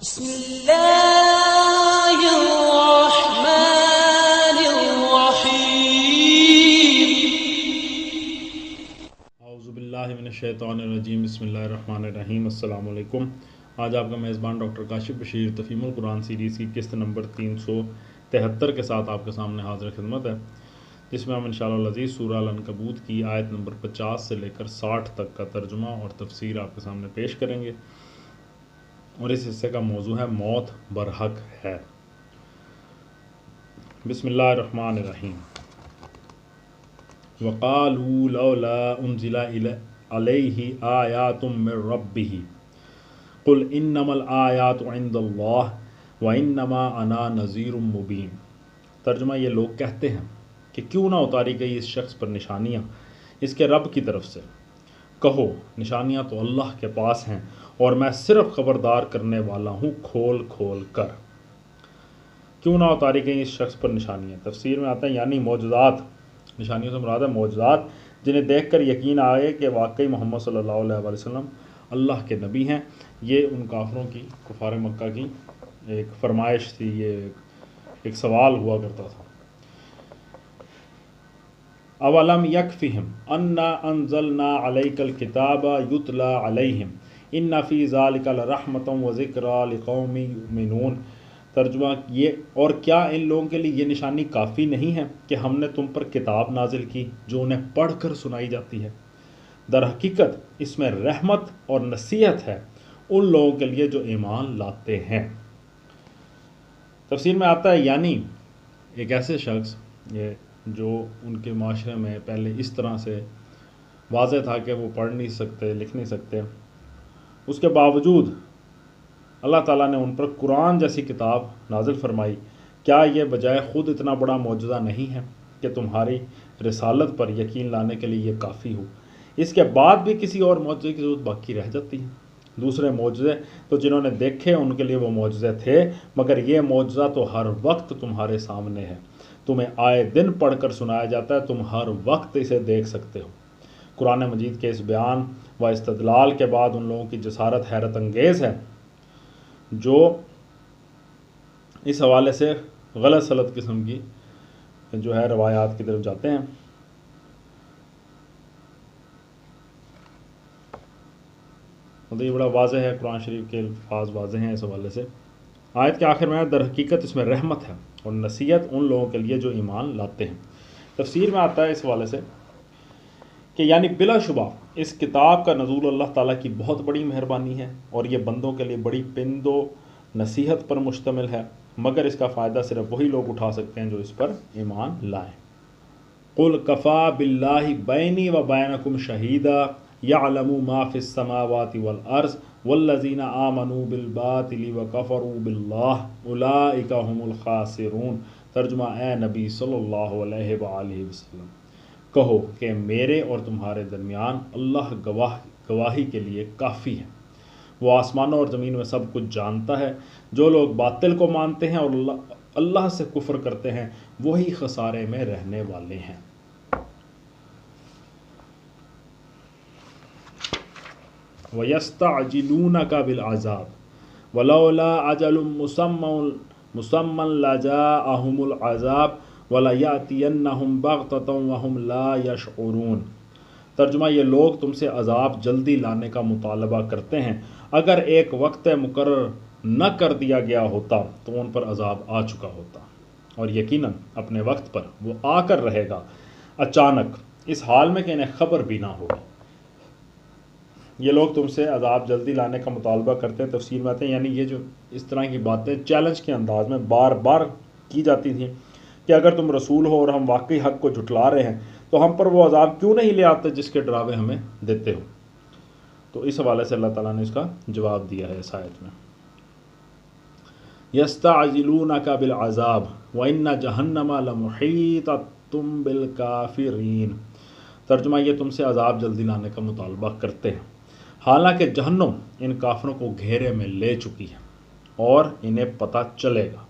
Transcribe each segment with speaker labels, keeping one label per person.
Speaker 1: بسم اللہ الرحمن الرحیم۔
Speaker 2: اعوذ باللہ من الشیطان الرجیم، بسم اللہ الرحمن الرحیم۔ السلام علیکم۔ آج آپ کا میزبان ڈاکٹر کاشف بشیر تفہیم القرآن سیریز کی قسط نمبر 373 کے ساتھ آپ کے سامنے حاضر خدمت ہے، جس میں ہم انشاءاللہ العزیز سورہ العنکبوت کی آیت نمبر 50 سے لے کر 60 تک کا ترجمہ اور تفسیر آپ کے سامنے پیش کریں گے، اور اس حصے کا موضوع ہے موت برحق ہے۔ بسم اللہ الرحمن الرحیم۔ وَقَالُوا لَوْلَا أُنزِلَ عَلَيْهِ آيَاتٌ مِّن رَّبِّهِ قُلْ إِنَّمَا الْآيَاتُ عِندَ اللَّهِ وَإِنَّمَا أَنَا نَذِيرٌ مُّبِينٌ۔ ترجمہ: یہ لوگ کہتے ہیں کہ کیوں نہ اتاری گئی اس شخص پر نشانیاں اس کے رب کی طرف سے؟ کہو، نشانیاں تو اللہ کے پاس ہیں اور میں صرف خبردار کرنے والا ہوں کھول کھول کر۔ کیوں نہ اتاری گئی اس شخص پر نشانیاں؟ تفسیر میں آتا ہے یعنی معجزات۔ نشانیوں سے مراد ہے معجزات، جنہیں دیکھ کر یقین آئے کہ واقعی محمد صلی اللہ علیہ وسلم اللہ کے نبی ہیں۔ یہ ان کافروں کی، کفار مکہ کی ایک فرمائش تھی، یہ ایک سوال ہوا کرتا تھا۔ اولم یکفہم انا انزلنا علیک الکتاب یتلی علیہم ان فی ذلک لرحمۃ وذکری لقوم یؤمنون۔ ترجمہ: یہ اور کیا ان لوگوں کے لیے یہ نشانی کافی نہیں ہے کہ ہم نے تم پر کتاب نازل کی جو انہیں پڑھ کر سنائی جاتی ہے؟ در حقیقت اس میں رحمت اور نصیحت ہے ان لوگوں کے لیے جو ایمان لاتے ہیں۔ تفسیر میں آتا ہے یعنی ایک ایسے شخص جو ان کے معاشرے میں پہلے اس طرح سے واضح تھا کہ وہ پڑھ نہیں سکتے، لکھ نہیں سکتے، اس کے باوجود اللہ تعالیٰ نے ان پر قرآن جیسی کتاب نازل فرمائی۔ کیا یہ بجائے خود اتنا بڑا معجزہ نہیں ہے کہ تمہاری رسالت پر یقین لانے کے لیے یہ کافی ہو؟ اس کے بعد بھی کسی اور معجزے کی ضرورت باقی رہ جاتی ہے۔ دوسرے معجزے تو جنہوں نے دیکھے ان کے لیے وہ معجزے تھے، مگر یہ معجزہ تو ہر وقت تمہارے سامنے ہے، تمہیں آئے دن پڑھ کر سنایا جاتا ہے، تم ہر وقت اسے دیکھ سکتے ہو۔ قرآن مجید کے اس بیان و استدلال کے بعد ان لوگوں کی جسارت حیرت انگیز ہے جو اس حوالے سے غلط سلط قسم کی جو ہے روایات کی طرف جاتے ہیں۔ یہ بڑا واضح ہے، قرآن شریف کے الفاظ واضح ہیں اس حوالے سے۔ آیت کے آخر میں در حقیقت اس میں رحمت ہے اور نصیحت ان لوگوں کے لیے جو ایمان لاتے ہیں۔ تفسیر میں آتا ہے اس حوالے سے کہ یعنی بلا شبہ اس کتاب کا نزول اللہ تعالیٰ کی بہت بڑی مہربانی ہے اور یہ بندوں کے لیے بڑی پند و نصیحت پر مشتمل ہے، مگر اس کا فائدہ صرف وہی لوگ اٹھا سکتے ہیں جو اس پر ایمان لائیں۔ قُلْ كَفَى بِاللَّهِ بَيْنِي وَبَيْنَكُمْ شَهِيدًا يَعْلَمُ مَا فِي السَّمَاوَاتِ وَالْأَرْضِ وَالَّذِينَ آمَنُوا بِالْبَاطِلِ وَكَفَرُوا بِاللَّهِ أُولَٰئِكَ هُمُ الْخَاسِرُونَ۔ ترجمہ: اے نبی صلی اللہ علیہ وآلہ وسلم، کہو کہ میرے اور تمہارے درمیان اللہ گواہی کے لیے کافی ہے۔ وہ آسمانوں اور زمین میں سب کچھ جانتا ہے۔ جو لوگ باطل کو مانتے ہیں اور اللہ سے کفر کرتے ہیں وہی خسارے میں رہنے والے ہیں۔ وَيَسْتَعْجِلُونَكَ بِالْعَذَابِ وَلَوْلَا أَجَلٌ مُّسَمًّى لَجَاءَهُمُ الْعَذَابُ وَلَيَأْتِيَنَّهُمْ بَغْتَةً وَهُمْ لَا يَشْعُرُونَ۔ ترجمہ: یہ لوگ تم سے عذاب جلدی لانے کا مطالبہ کرتے ہیں، اگر ایک وقت مقرر نہ کر دیا گیا ہوتا تو ان پر عذاب آ چکا ہوتا، اور یقیناً اپنے وقت پر وہ آ کر رہے گا، اچانک، اس حال میں کہ انہیں خبر بھی نہ ہوگی۔ یہ لوگ تم سے عذاب جلدی لانے کا مطالبہ کرتے ہیں۔ تفسیر میں آتے ہیں یعنی یہ جو اس طرح کی باتیں چیلنج کے انداز میں بار بار کی جاتی تھیں کہ اگر تم رسول ہو اور ہم واقعی حق کو جھٹلا رہے ہیں تو ہم پر وہ عذاب کیوں نہیں لے آتے جس کے ڈراوے ہمیں دیتے ہو۔ تو اس حوالے سے اللہ تعالیٰ نے اس کا جواب دیا ہے اس آیت میں۔ یستعجلونک بالعذاب وان جہنم لمحیطۃ بالکافرین۔ ترجمہ: یہ تم سے عذاب جلدی لانے کا مطالبہ کرتے ہیں، حالانکہ جہنم ان کافروں کو گھیرے میں لے چکی ہے اور انہیں پتہ چلے گا۔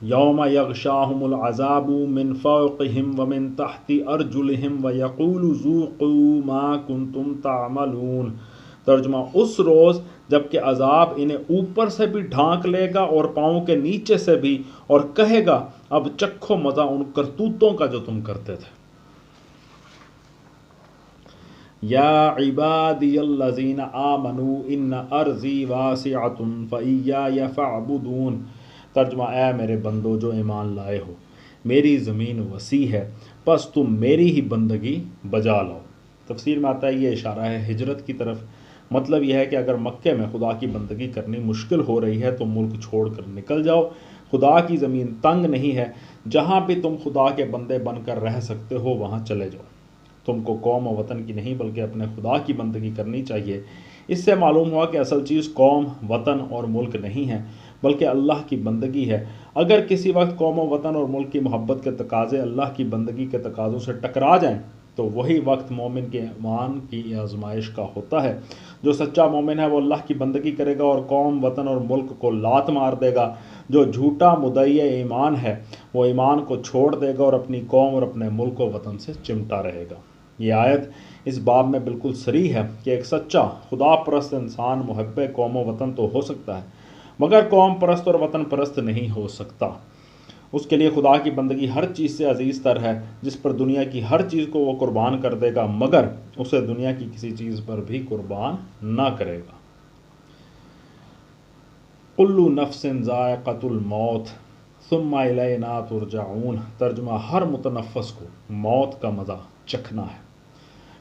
Speaker 2: یوم یغشاہم العذاب من فوقہم ومن تحت ارجلہم ویقول ذوقوا ما کنتم تعملون۔ ترجمہ: اس روز جبکہ عذاب انہیں اوپر سے بھی ڈھانک لے گا اور پاؤں کے نیچے سے بھی، اور کہے گا اب چکھو مزہ ان کرتوتوں کا جو تم کرتے تھے۔ یا عبادی الذین آمنوا ان ارضی واسعۃ فایای فاعبدون۔ ترجمہ: اے میرے بندو جو ایمان لائے ہو، میری زمین وسیع ہے، پس تم میری ہی بندگی بجا لاؤ۔ تفسیر میں آتا ہے یہ اشارہ ہے ہجرت کی طرف۔ مطلب یہ ہے کہ اگر مکے میں خدا کی بندگی کرنی مشکل ہو رہی ہے تو ملک چھوڑ کر نکل جاؤ۔ خدا کی زمین تنگ نہیں ہے، جہاں بھی تم خدا کے بندے بن کر رہ سکتے ہو وہاں چلے جاؤ۔ تم کو قوم و وطن کی نہیں بلکہ اپنے خدا کی بندگی کرنی چاہیے۔ اس سے معلوم ہوا کہ اصل چیز قوم، وطن اور ملک نہیں ہے بلکہ اللہ کی بندگی ہے۔ اگر کسی وقت قوم و وطن اور ملک کی محبت کے تقاضے اللہ کی بندگی کے تقاضوں سے ٹکرا جائیں تو وہی وقت مومن کے ایمان کی آزمائش کا ہوتا ہے۔ جو سچا مومن ہے وہ اللہ کی بندگی کرے گا اور قوم، وطن اور ملک کو لات مار دے گا۔ جو جھوٹا مدعی ایمان ہے وہ ایمان کو چھوڑ دے گا اور اپنی قوم اور اپنے ملک و وطن سے چمٹا رہے گا۔ یہ آیت اس باب میں بالکل صریح ہے کہ ایک سچا خدا پرست انسان محب قوم و وطن تو ہو سکتا ہے مگر قوم پرست اور وطن پرست نہیں ہو سکتا۔ اس کے لیے خدا کی بندگی ہر چیز سے عزیز تر ہے، جس پر دنیا کی ہر چیز کو وہ قربان کر دے گا مگر اسے دنیا کی کسی چیز پر بھی قربان نہ کرے گا۔ کل نفس ذائقۃ الموت ثم الینا ترجعون۔ ترجمہ: ہر متنفس کو موت کا مزہ چکھنا ہے،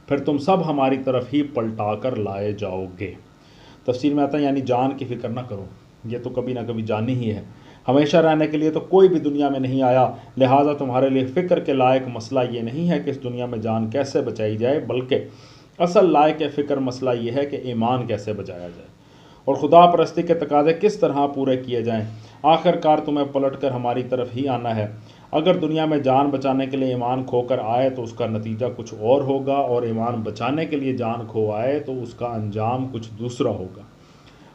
Speaker 2: پھر تم سب ہماری طرف ہی پلٹا کر لائے جاؤ گے۔ تفسیر میں آتا ہے یعنی جان کی فکر نہ کرو، یہ تو کبھی نہ کبھی جانی ہی ہے۔ ہمیشہ رہنے کے لیے تو کوئی بھی دنیا میں نہیں آیا، لہٰذا تمہارے لیے فکر کے لائق مسئلہ یہ نہیں ہے کہ اس دنیا میں جان کیسے بچائی جائے، بلکہ اصل لائق فکر مسئلہ یہ ہے کہ ایمان کیسے بچایا جائے اور خدا پرستی کے تقاضے کس طرح پورے کیے جائیں۔ آخر کار تمہیں پلٹ کر ہماری طرف ہی آنا ہے۔ اگر دنیا میں جان بچانے کے لیے ایمان کھو کر آئے تو اس کا نتیجہ کچھ اور ہوگا، اور ایمان بچانے کے لیے جان کھو آئے تو اس کا انجام کچھ دوسرا ہوگا۔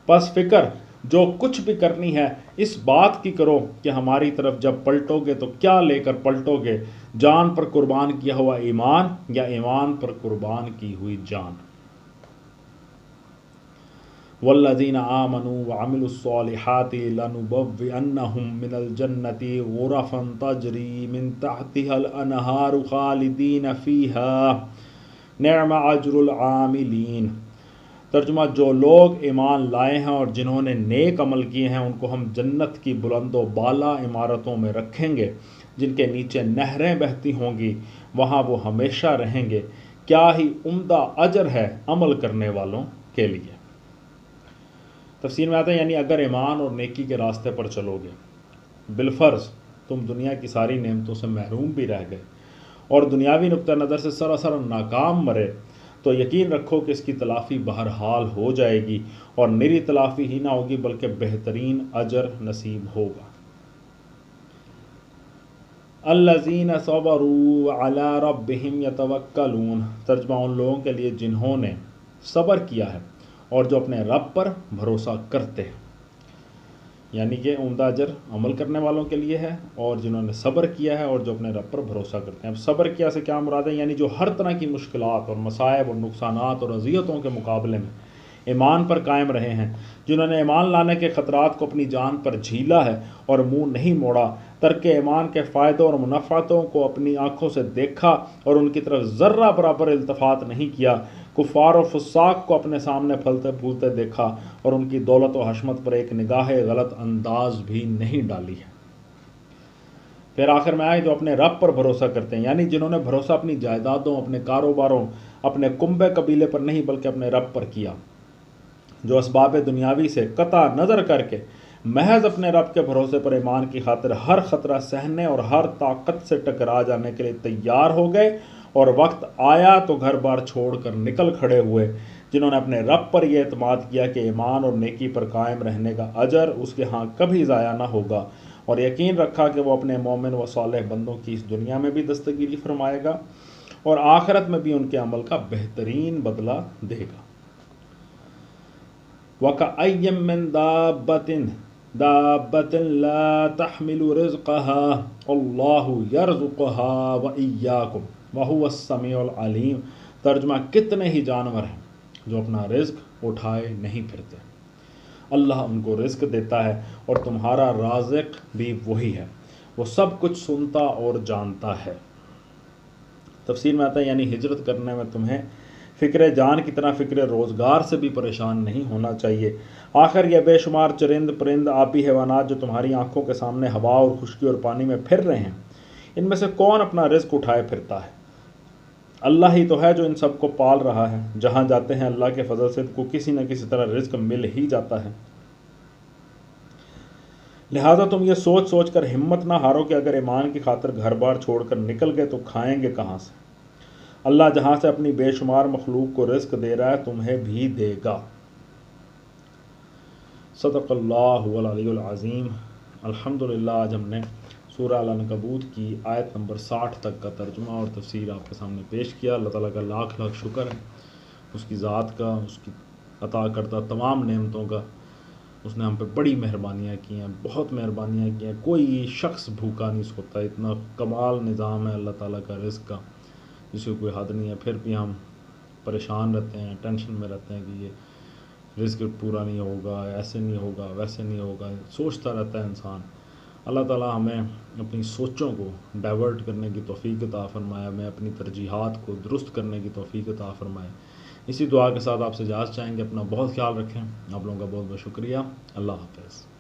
Speaker 2: پس فکر جو کچھ بھی کرنی ہے اس بات کی کرو کہ ہماری طرف جب پلٹو گے تو کیا لے کر پلٹو گے، جان پر قربان کیا ہوا ایمان یا ایمان پر قربان کی ہوئی جان۔ والذین آمنوا وعملوا الصالحات لنبوئنہم من الجنۃ غرفا تجری من تحتها الانہار خالدین فیہا نعم اجر العاملین۔ ترجمہ: جو لوگ ایمان لائے ہیں اور جنہوں نے نیک عمل کیے ہیں ان کو ہم جنت کی بلند و بالا عمارتوں میں رکھیں گے جن کے نیچے نہریں بہتی ہوں گی، وہاں وہ ہمیشہ رہیں گے۔ کیا ہی عمدہ اجر ہے عمل کرنے والوں کے لیے۔ تفسیر میں آتا ہے یعنی اگر ایمان اور نیکی کے راستے پر چلو گے، بالفرض تم دنیا کی ساری نعمتوں سے محروم بھی رہ گئے اور دنیاوی نقطہ نظر سے سراسر ناکام مرے، تو یقین رکھو کہ اس کی تلافی بہرحال ہو جائے گی، اور نری تلافی ہی نہ ہوگی بلکہ بہترین اجر نصیب ہوگا۔ الذین صبروا علی ربہم یتوکلون۔ ترجمہ: ان لوگوں کے لیے جنہوں نے صبر کیا ہے اور جو اپنے رب پر بھروسہ کرتے ہیں، یعنی کہ عمدہ اجر عمل کرنے والوں کے لیے ہے اور جنہوں نے صبر کیا ہے اور جو اپنے رب پر بھروسہ کرتے ہیں۔ اب صبر کیا سے کیا مراد ہے؟ یعنی جو ہر طرح کی مشکلات اور مصائب اور نقصانات اور اذیتوں کے مقابلے میں ایمان پر قائم رہے ہیں، جنہوں نے ایمان لانے کے خطرات کو اپنی جان پر جھیلا ہے اور منہ نہیں موڑا، ترک ایمان کے فائدوں اور منفعتوں کو اپنی آنکھوں سے دیکھا اور ان کی طرف ذرہ برابر التفات نہیں کیا، کفار و فساق کو اپنے سامنے پھلتے پھولتے دیکھا اور ان کی دولت و حشمت پر ایک نگاہ غلط انداز بھی نہیں ڈالی ہے۔ پھر آخر میں آئے جو اپنے رب پر بھروسہ کرتے ہیں، یعنی جنہوں نے بھروسہ اپنی جائیدادوں، اپنے کاروباروں، اپنے کنبے قبیلے پر نہیں بلکہ اپنے رب پر کیا، جو اسباب دنیاوی سے قطع نظر کر کے محض اپنے رب کے بھروسے پر ایمان کی خاطر ہر خطرہ سہنے اور ہر طاقت سے ٹکرا جانے کے لیے تیار ہو گئے، اور وقت آیا تو گھر بار چھوڑ کر نکل کھڑے ہوئے، جنہوں نے اپنے رب پر یہ اعتماد کیا کہ ایمان اور نیکی پر قائم رہنے کا اجر اس کے ہاں کبھی ضائع نہ ہوگا، اور یقین رکھا کہ وہ اپنے مومن و صالح بندوں کی اس دنیا میں بھی دستگیری فرمائے گا اور آخرت میں بھی ان کے عمل کا بہترین بدلہ دے گا۔ وَكَأَيٍّ مِّن دَابَّةٍ لَا تَحْمِلُ رِزْقَهَا اللَّهُ يَرْزُقُهَا وَإِيَّاكُمْ وَهُوَ السَّمِيعُ الْعَلِيمُ۔ ترجمہ: کتنے ہی جانور ہیں جو اپنا رزق اٹھائے نہیں پھرتے، اللہ ان کو رزق دیتا ہے اور تمہارا رازق بھی وہی ہے، وہ سب کچھ سنتا اور جانتا ہے۔ تفسیر میں آتا ہے یعنی ہجرت کرنے میں تمہیں فکر جان کی طرح فکر روزگار سے بھی پریشان نہیں ہونا چاہیے۔ آخر یہ بے شمار چرند پرند آبی حیوانات جو تمہاری آنکھوں کے سامنے ہوا اور خشکی اور پانی میں پھر رہے ہیں، ان میں سے کون اپنا رزق اٹھائے پھرتا ہے؟ اللہ ہی تو ہے جو ان سب کو پال رہا ہے۔ جہاں جاتے ہیں اللہ کے فضل سے ان کو کسی نہ کسی طرح رزق مل ہی جاتا ہے۔ لہٰذا تم یہ سوچ سوچ کر ہمت نہ ہارو کہ اگر ایمان کی خاطر گھر بار چھوڑ کر نکل گئے تو کھائیں گے کہاں سے؟ اللہ جہاں سے اپنی بے شمار مخلوق کو رزق دے رہا ہے تمہیں بھی دے گا۔ صدق اللہ العلی العظیم۔ الحمدللہ آج ہم نے سورہ العنکبوت کی آیت نمبر 60 تک کا ترجمہ اور تفسیر آپ کے سامنے پیش کیا۔ اللہ تعالیٰ کا لاکھ لاکھ شکر ہے، اس کی ذات کا، اس کی عطا کردہ تمام نعمتوں کا۔ اس نے ہم پہ بڑی مہربانیاں کی ہیں، بہت مہربانیاں کی ہیں۔ کوئی شخص بھوکا نہیں سوتا، اتنا کمال نظام ہے اللہ تعالیٰ کا رزق کا، جس کی کوئی حد نہیں ہے۔ پھر بھی ہم پریشان رہتے ہیں، ٹینشن میں رہتے ہیں کہ یہ رزق پورا نہیں ہوگا، ایسے نہیں ہوگا، ویسے نہیں ہوگا، سوچتا رہتا ہے انسان۔ اللہ تعالیٰ ہمیں اپنی سوچوں کو ڈائیورٹ کرنے کی توفیق عطا فرمائے، ہمیں اپنی ترجیحات کو درست کرنے کی توفیق عطا فرمائے۔ اسی دعا کے ساتھ آپ سے اجازت چاہیں گے۔ اپنا بہت خیال رکھیں۔ آپ لوگوں کا بہت بہت شکریہ۔ اللہ حافظ۔